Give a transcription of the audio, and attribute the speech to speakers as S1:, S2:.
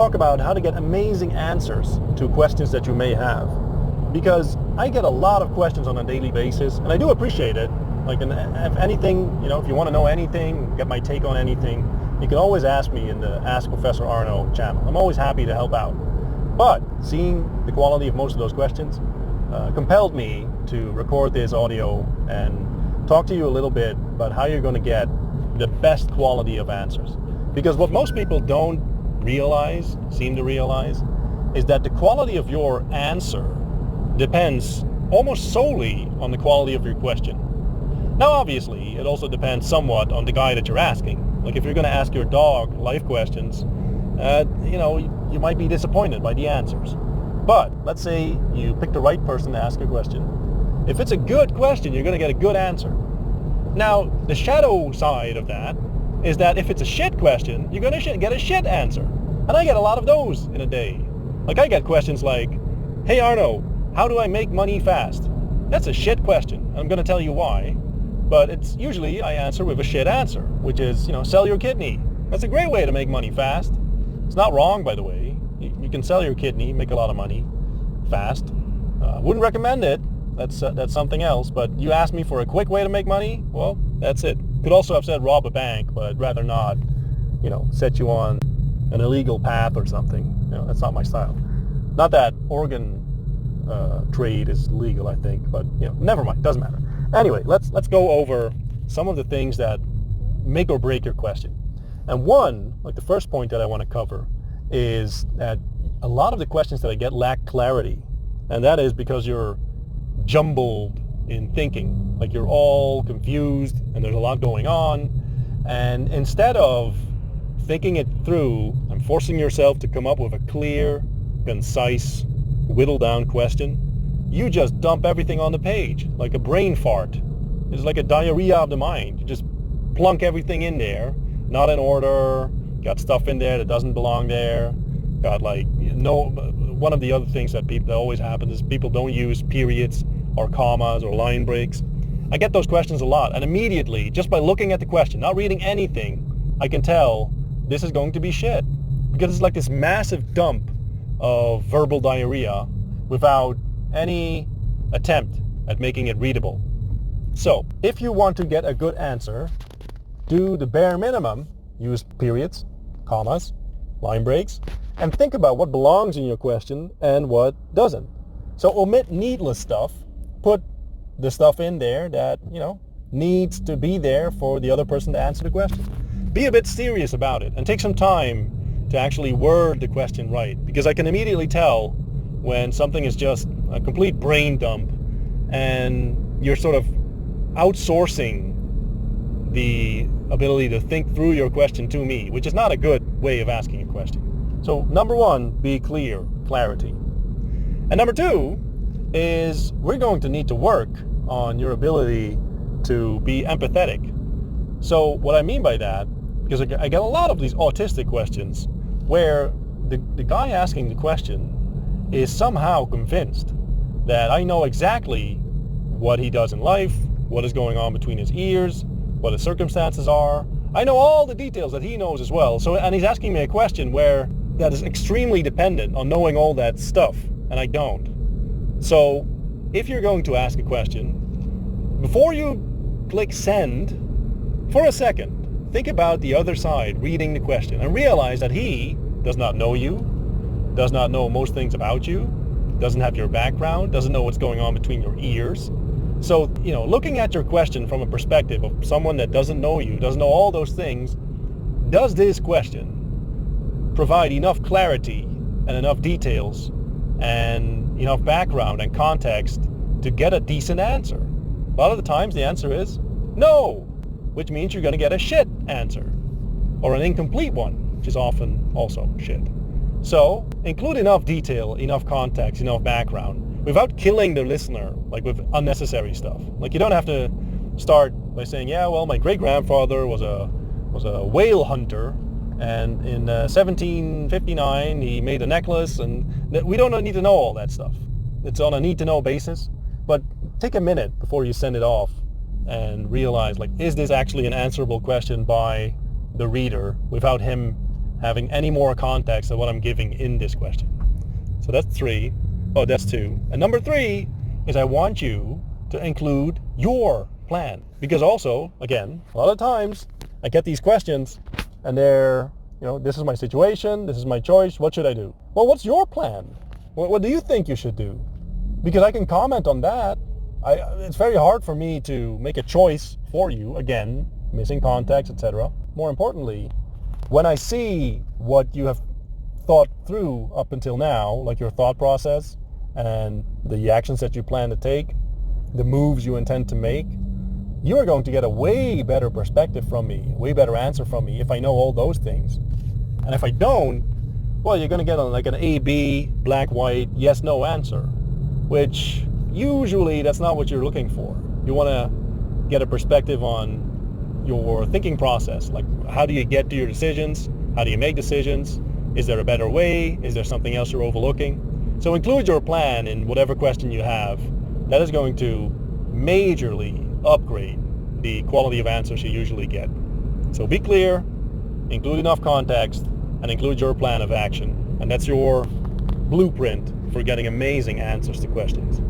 S1: talk about how to get amazing answers to questions that you may have. Because I get a lot of questions on a daily basis, and I do appreciate it. Like, if anything, if you want to know anything, get my take on anything, you can always ask me in the Ask Professor Arno channel. I'm always happy to help out. But seeing the quality of most of those questions compelled me to record this audio and talk to you a little bit about how you're going to get the best quality of answers. Because what most people don't seem to realize, is that the quality of your answer depends almost solely on the quality of your question. Now, obviously, it also depends somewhat on the guy that you're asking. Like, if you're going to ask your dog life questions, you might be disappointed by the answers. But let's say you pick the right person to ask a question. If it's a good question, you're going to get a good answer. Now, the shadow side of that is that if it's a shit question, you're going to get a shit answer. And I get a lot of those in a day. Like, I get questions like, "Hey Arno, how do I make money fast?" That's a shit question. I'm going to tell you why. But it's usually I answer with a shit answer, which is, sell your kidney. That's a great way to make money fast. It's not wrong, by the way. You can sell your kidney, make a lot of money fast. Wouldn't recommend it. That's something else. But you asked me for a quick way to make money? Well, that's it. Could also have said rob a bank, but rather not, set you on an illegal path or something. That's not my style. Not that organ trade is legal, I think, but never mind. Doesn't matter. Anyway, let's go over some of the things that make or break your question. And one, like the first point that I want to cover, is that a lot of the questions that I get lack clarity. And that is because you're jumbled in thinking. Like, you're all confused and there's a lot going on. And instead of thinking it through and forcing yourself to come up with a clear, concise, whittled down question, you just dump everything on the page like a brain fart. It's like a diarrhea of the mind. You just plunk everything in there, not in order, got stuff in there that doesn't belong there, got one of the other things that always happens is people don't use periods or commas or line breaks. I get those questions a lot, and immediately, just by looking at the question, not reading anything, I can tell this is going to be shit. Because it's like this massive dump of verbal diarrhea without any attempt at making it readable. So, if you want to get a good answer, do the bare minimum. Use periods, commas, line breaks, and think about what belongs in your question and what doesn't. So omit needless stuff. Put the stuff in there that, needs to be there for the other person to answer the question. Be a bit serious about it and take some time to actually word the question right, because I can immediately tell when something is just a complete brain dump and you're sort of outsourcing the ability to think through your question to me, which is not a good way of asking a question. So number one, be clear, clarity. And number two is we're going to need to work on your ability to be empathetic. So what I mean by that, because I get a lot of these autistic questions where the guy asking the question is somehow convinced that I know exactly what he does in life, what is going on between his ears, what his circumstances are. I know all the details that he knows as well. And he's asking me a question where that is extremely dependent on knowing all that stuff, and I don't. So if you're going to ask a question, before you click send, for a second, think about the other side reading the question and realize that he does not know you, does not know most things about you, doesn't have your background, doesn't know what's going on between your ears. So, looking at your question from a perspective of someone that doesn't know you, doesn't know all those things, does this question provide enough clarity and enough details and enough background and context to get a decent answer? A lot of the times the answer is no, which means you're going to get a shit answer, or an incomplete one, which is often also shit. So include enough detail, enough context, enough background without killing the listener, like with unnecessary stuff. Like, you don't have to start by saying, yeah, well, my great-grandfather was a whale hunter, and in 1759 he made a necklace, and we don't need to know all that stuff. It's on a need-to-know basis, but take a minute before you send it off and realize, like, is this actually an answerable question by the reader without him having any more context than what I'm giving in this question. So that's 3. Oh, that's 2. And number 3 is I want you to include your plan. Because also, again, a lot of times I get these questions and they're, this is my situation, this is my choice, what should I do? Well, what's your plan? What do you think you should do? Because I can comment on that. It's very hard for me to make a choice for you, again, missing context, etc. More importantly, when I see what you have thought through up until now, like your thought process and the actions that you plan to take, the moves you intend to make, you are going to get a way better perspective from me, way better answer from me if I know all those things. And if I don't, well, you're going to get like an A-B, black-white, yes-no answer, which usually that's not what you're looking for. You want to get a perspective on your thinking process, like how do you get to your decisions? How do you make decisions? Is there a better way? Is there something else you're overlooking? So include your plan in whatever question you have. That is going to majorly upgrade the quality of answers you usually get. So be clear, include enough context, and include your plan of action. And that's your blueprint for getting amazing answers to questions.